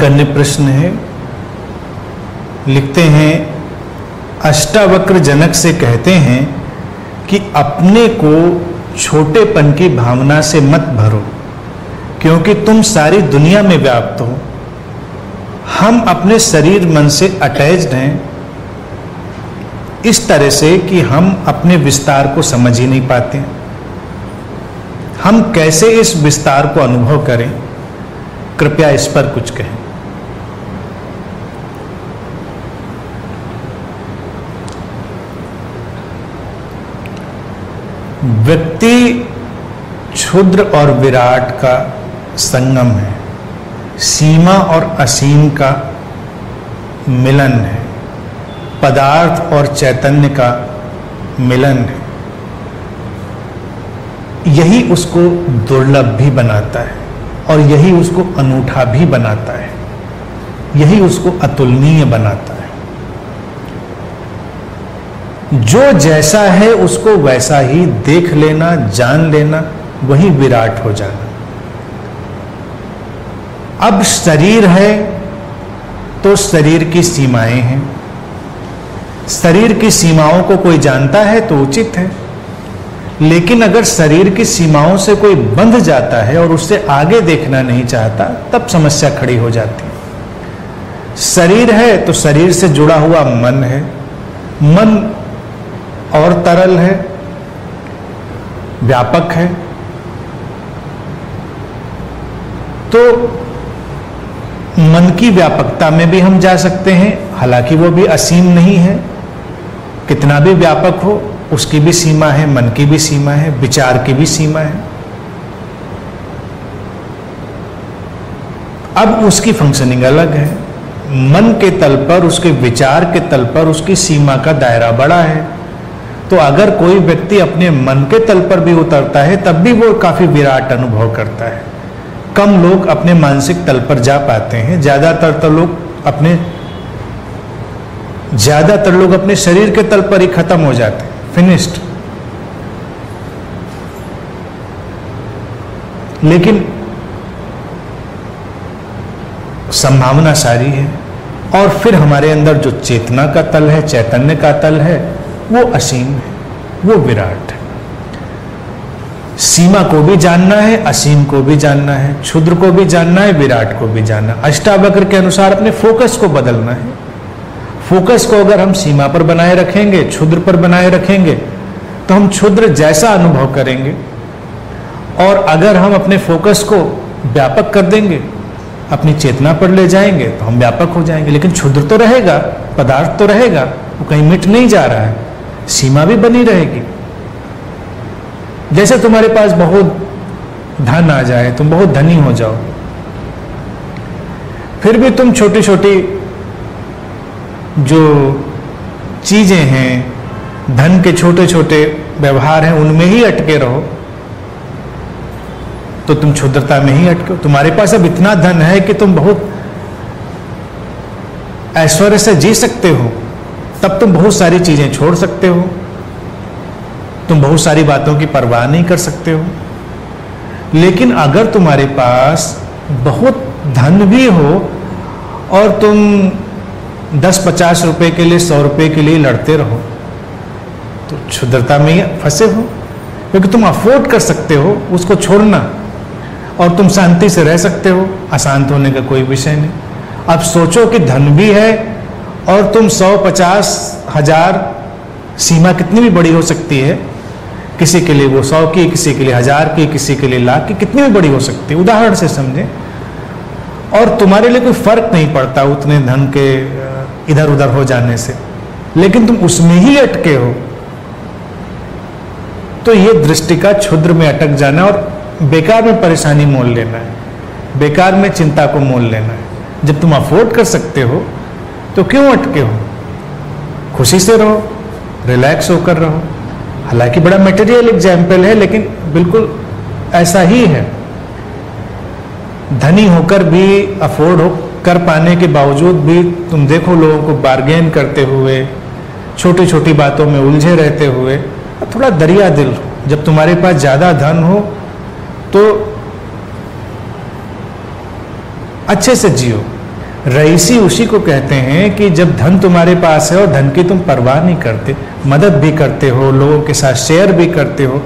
अन्य प्रश्न है, लिखते हैं अष्टावक्र जनक से कहते हैं कि अपने को छोटेपन की भावना से मत भरो क्योंकि तुम सारी दुनिया में व्याप्त हो। हम अपने शरीर मन से अटैच्ड हैं इस तरह से कि हम अपने विस्तार को समझ ही नहीं पाते। हम कैसे इस विस्तार को अनुभव करें, कृपया इस पर कुछ कहें। व्यक्ति क्षुद्र और विराट का संगम है, सीमा और असीम का मिलन है, पदार्थ और चैतन्य का मिलन है। यही उसको दुर्लभ भी बनाता है और यही उसको अनूठा भी बनाता है, यही उसको अतुलनीय बनाता है। जो जैसा है उसको वैसा ही देख लेना, जान लेना, वही विराट हो जाना। अब शरीर है तो शरीर की सीमाएं हैं। शरीर की सीमाओं को कोई जानता है तो उचित है, लेकिन अगर शरीर की सीमाओं से कोई बंध जाता है और उससे आगे देखना नहीं चाहता, तब समस्या खड़ी हो जाती है। शरीर है तो शरीर से जुड़ा हुआ मन है, मन और तरल है, व्यापक है, तो मन की व्यापकता में भी हम जा सकते हैं, हालांकि वो भी असीम नहीं है। कितना भी व्यापक हो उसकी भी सीमा है, मन की भी सीमा है, विचार की भी सीमा है। अब उसकी फंक्शनिंग अलग है। मन के तल पर, उसके विचार के तल पर उसकी सीमा का दायरा बड़ा है। तो अगर कोई व्यक्ति अपने मन के तल पर भी उतरता है तब भी वो काफी विराट अनुभव करता है। कम लोग अपने मानसिक तल पर जा पाते हैं, ज्यादातर लोग अपने शरीर के तल पर ही खत्म हो जाते हैं, फिनिश्ड। लेकिन संभावना सारी है। और फिर हमारे अंदर जो चेतना का तल है, चैतन्य का तल है, वो असीम है, वो विराट है। सीमा को भी जानना है, असीम को भी जानना है, क्षुद्र को भी जानना है, विराट को भी जानना है। अष्टावक्र के अनुसार अपने फोकस को बदलना है। फोकस को अगर हम सीमा पर बनाए रखेंगे, क्षुद्र पर बनाए रखेंगे, तो हम क्षुद्र जैसा अनुभव करेंगे। और अगर हम अपने फोकस को व्यापक कर देंगे, अपनी चेतना पर ले जाएंगे, तो हम व्यापक हो जाएंगे। लेकिन क्षुद्र तो रहेगा, पदार्थ तो रहेगा, वो कहीं मिट नहीं जा रहा है, सीमा भी बनी रहेगी। जैसे तुम्हारे पास बहुत धन आ जाए, तुम बहुत धनी हो जाओ, फिर भी तुम छोटी छोटी जो चीजें हैं, धन के छोटे छोटे व्यवहार हैं, उनमें ही अटके रहो, तो तुम क्षुद्रता में ही अटके हो। तुम्हारे पास अब इतना धन है कि तुम बहुत ऐश्वर्य से जी सकते हो, तब तुम बहुत सारी चीजें छोड़ सकते हो, तुम बहुत सारी बातों की परवाह नहीं कर सकते हो। लेकिन अगर तुम्हारे पास बहुत धन भी हो और तुम 10-50 रुपए के लिए, 100 रुपए के लिए लड़ते रहो, तो क्षुद्रता में ही फंसे हो। क्योंकि तुम अफोर्ड कर सकते हो उसको छोड़ना और तुम शांति से रह सकते हो, अशांत होने का कोई विषय नहीं। अब सोचो कि धन भी है और तुम 100, 50, 1000, सीमा कितनी भी बड़ी हो सकती है। किसी के लिए वो 100 की, किसी के लिए 1000 की, किसी के लिए लाख की, कितनी भी बड़ी हो सकती है, उदाहरण से समझे। और तुम्हारे लिए कोई फर्क नहीं पड़ता उतने धन के इधर उधर हो जाने से, लेकिन तुम उसमें ही अटके हो, तो ये दृष्टि का क्षुद्र में अटक जाना और बेकार में परेशानी मोल लेना है, बेकार में चिंता को मोल लेना है। जब तुम अफोर्ड कर सकते हो तो क्यों अटके हो? खुशी से रहो, रिलैक्स होकर रहो। हालांकि बड़ा मटेरियल एग्जाम्पल है, लेकिन बिल्कुल ऐसा ही है। धनी होकर भी, अफोर्ड हो कर पाने के बावजूद भी तुम देखो लोगों को बार्गेन करते हुए, छोटी छोटी बातों में उलझे रहते हुए। थोड़ा दरिया दिल हो। जब तुम्हारे पास ज्यादा धन हो तो अच्छे से जियो, रईसी उसी को कहते हैं कि जब धन तुम्हारे पास है और धन की तुम परवाह नहीं करते, मदद भी करते हो, लोगों के साथ शेयर भी करते हो,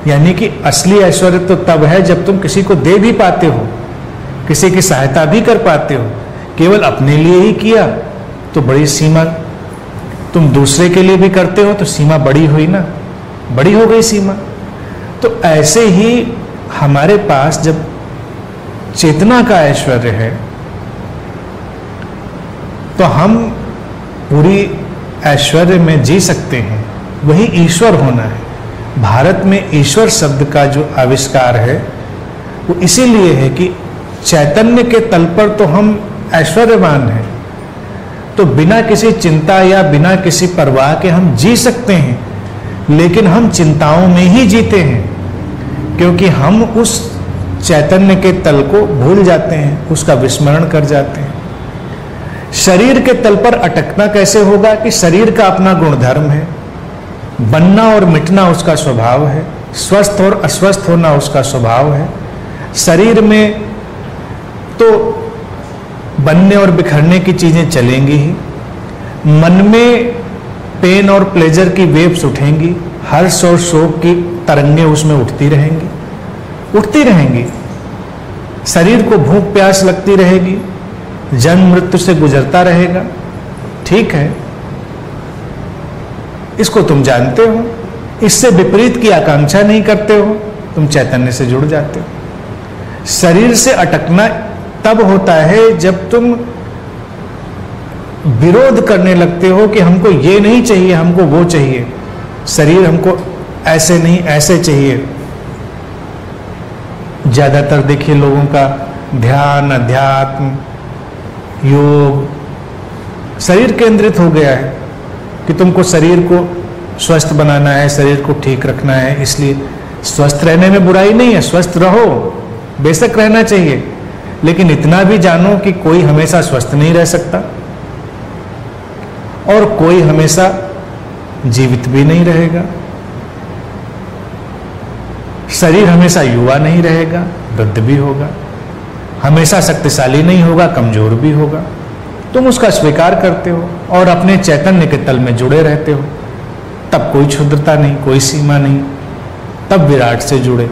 यानी कि असली ऐश्वर्य तो तब है जब तुम किसी को दे भी पाते हो, किसी की सहायता भी कर पाते हो। केवल अपने लिए ही किया तो बड़ी सीमा, तुम दूसरे के लिए भी करते हो तो सीमा बड़ी हुई ना, बड़ी हो गई सीमा। तो ऐसे ही हमारे पास जब चेतना का ऐश्वर्य है तो हम पूरी ऐश्वर्य में जी सकते हैं। वही ईश्वर होना है। भारत में ईश्वर शब्द का जो आविष्कार है वो इसीलिए है कि चैतन्य के तल पर तो हम ऐश्वर्यवान हैं, तो बिना किसी चिंता या बिना किसी परवाह के हम जी सकते हैं, लेकिन हम चिंताओं में ही जीते हैं क्योंकि हम उस चैतन्य के तल को भूल जाते हैं, उसका विस्मरण कर जाते हैं। शरीर के तल पर अटकना कैसे होगा कि शरीर का अपना गुणधर्म है, बनना और मिटना उसका स्वभाव है, स्वस्थ और अस्वस्थ होना उसका स्वभाव है। शरीर में तो बनने और बिखरने की चीजें चलेंगी ही, मन में पेन और प्लेजर की वेव्स उठेंगी, हर्ष और शोक की तरंगें उसमें उठती रहेंगी। शरीर को भूख प्यास लगती रहेगी, जन्म मृत्यु से गुजरता रहेगा। ठीक है, इसको तुम जानते हो, इससे विपरीत की आकांक्षा नहीं करते हो, तुम चैतन्य से जुड़ जाते हो। शरीर से अटकना तब होता है जब तुम विरोध करने लगते हो कि हमको ये नहीं चाहिए, हमको वो चाहिए, शरीर हमको ऐसे नहीं ऐसे चाहिए। ज्यादातर देखिए लोगों का ध्यान, अध्यात्म, योग शरीर केंद्रित हो गया है कि तुमको शरीर को स्वस्थ बनाना है, शरीर को ठीक रखना है। इसलिए स्वस्थ रहने में बुराई नहीं है, स्वस्थ रहो, बेशक रहना चाहिए, लेकिन इतना भी जानो कि कोई हमेशा स्वस्थ नहीं रह सकता और कोई हमेशा जीवित भी नहीं रहेगा। शरीर हमेशा युवा नहीं रहेगा, वृद्ध भी होगा, हमेशा शक्तिशाली नहीं होगा, कमजोर भी होगा। तुम उसका स्वीकार करते हो और अपने चैतन्य के तल में जुड़े रहते हो, तब कोई क्षुद्रता नहीं, कोई सीमा नहीं, तब विराट से जुड़े।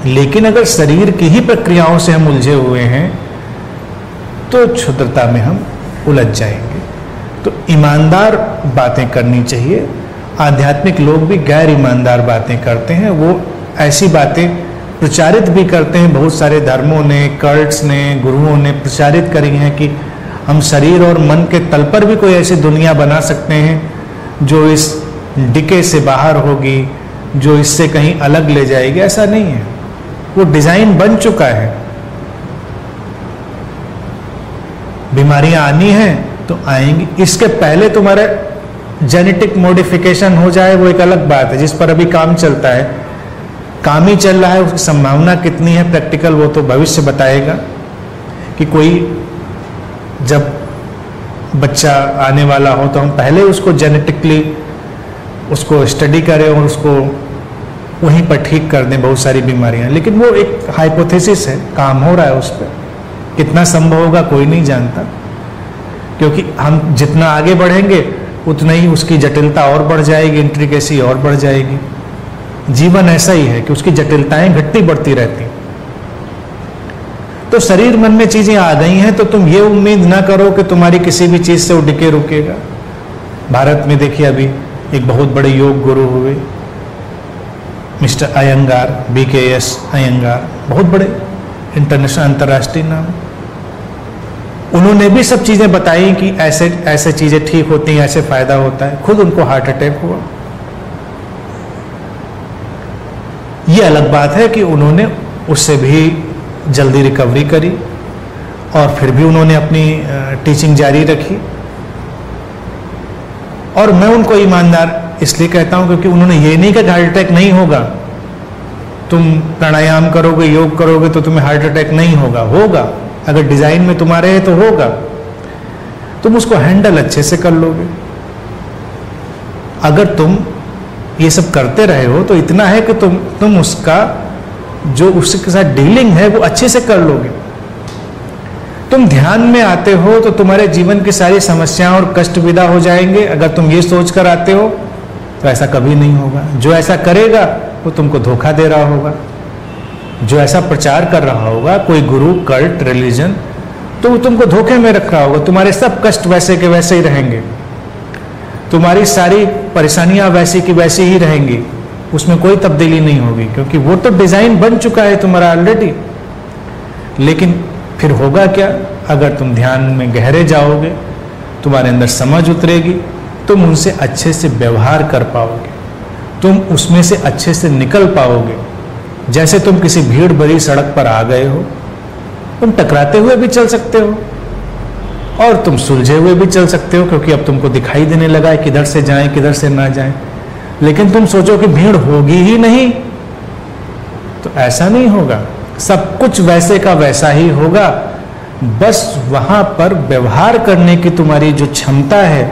लेकिन अगर शरीर की ही प्रक्रियाओं से हम उलझे हुए हैं तो क्षुद्रता में हम उलझ जाएंगे। तो ईमानदार बातें करनी चाहिए। आध्यात्मिक लोग भी गैर ईमानदार बातें करते हैं, वो ऐसी बातें प्रचारित भी करते हैं। बहुत सारे धर्मों ने, कल्ट्स ने, गुरुओं ने प्रचारित करी हैं कि हम शरीर और मन के तल पर भी कोई ऐसी दुनिया बना सकते हैं जो इस डिके से बाहर होगी, जो इससे कहीं अलग ले जाएगी। ऐसा नहीं है, वो डिजाइन बन चुका है। बीमारियां आनी हैं तो आएंगी, इसके पहले तुम्हारे जेनेटिक मॉडिफिकेशन हो जाए वो एक अलग बात है, जिस पर अभी काम चलता है। काम ही चल रहा है, उसकी संभावना कितनी है प्रैक्टिकल वो तो भविष्य बताएगा। कि कोई जब बच्चा आने वाला हो तो हम पहले उसको जेनेटिकली उसको स्टडी करें और उसको वहीं पर ठीक कर दें बहुत सारी बीमारियां। लेकिन वो एक हाइपोथेसिस है, काम हो रहा है उस पर। कितना संभव होगा कोई नहीं जानता, क्योंकि हम जितना आगे बढ़ेंगे उतना ही उसकी जटिलता और बढ़ जाएगी, इंट्रिकेसी और बढ़ जाएगी। जीवन ऐसा ही है कि उसकी जटिलताएं घटती बढ़ती रहती। तो शरीर मन में चीजें आ गई हैं तो तुम ये उम्मीद ना करो कि तुम्हारी किसी भी चीज से वो डिके रुकेगा। भारत में देखिए अभी एक बहुत बड़े योग गुरु हुए मिस्टर अयंगार, BKS अयंगार, बहुत बड़े इंटरनेशनल अंतर्राष्ट्रीय नाम। उन्होंने भी सब चीजें बताई कि ऐसे ऐसे चीजें ठीक होती हैं, ऐसे फायदा होता है। खुद उनको हार्ट अटैक हुआ। ये अलग बात है कि उन्होंने उससे भी जल्दी रिकवरी करी और फिर भी उन्होंने अपनी टीचिंग जारी रखी। और मैं उनको ईमानदार इसलिए कहता हूं क्योंकि उन्होंने ये नहीं कहा हार्ट अटैक नहीं होगा, तुम प्राणायाम करोगे, योग करोगे तो तुम्हें हार्ट अटैक नहीं होगा। होगा, अगर डिजाइन में तुम्हारे है तो होगा, तुम उसको हैंडल अच्छे से कर लोगे। अगर तुम ये सब करते रहे हो तो इतना है कि तुम उसका जो उसके साथ डीलिंग है वो अच्छे से कर लोगे। तुम ध्यान में आते हो तो तुम्हारे जीवन की सारी समस्याएं और कष्ट विदा हो जाएंगे। अगर तुम ये सोच कर आते हो तो ऐसा कभी नहीं होगा। जो ऐसा करेगा वो तुमको धोखा दे रहा होगा। जो ऐसा प्रचार कर रहा होगा, कोई गुरु, कल्ट, रिलीजन, तो वो तुमको धोखे में रख रहा होगा। तुम्हारे सब कष्ट वैसे के वैसे ही रहेंगे, तुम्हारी सारी परेशानियां वैसी की वैसी ही रहेंगी, उसमें कोई तब्दीली नहीं होगी, क्योंकि वो तो डिजाइन बन चुका है तुम्हारा ऑलरेडी। लेकिन फिर होगा क्या? अगर तुम ध्यान में गहरे जाओगे, तुम्हारे अंदर समझ उतरेगी, तुम उनसे अच्छे से व्यवहार कर पाओगे, तुम उसमें से अच्छे से निकल पाओगे। जैसे तुम किसी भीड़ भरी सड़क पर आ गए हो, तुम टकराते हुए भी चल सकते हो और तुम सुलझे हुए भी चल सकते हो, क्योंकि अब तुमको दिखाई देने लगा है किधर से जाएं किधर से ना जाएं। लेकिन तुम सोचो कि भीड़ होगी ही नहीं, तो ऐसा नहीं होगा। सब कुछ वैसे का वैसा ही होगा, बस वहां पर व्यवहार करने की तुम्हारी जो क्षमता है,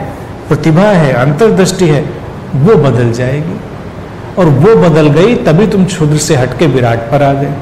प्रतिभा है, अंतर्दृष्टि है, वो बदल जाएगी। और वो बदल गई तभी तुम क्षुद्र से हटके विराट पर आ गए।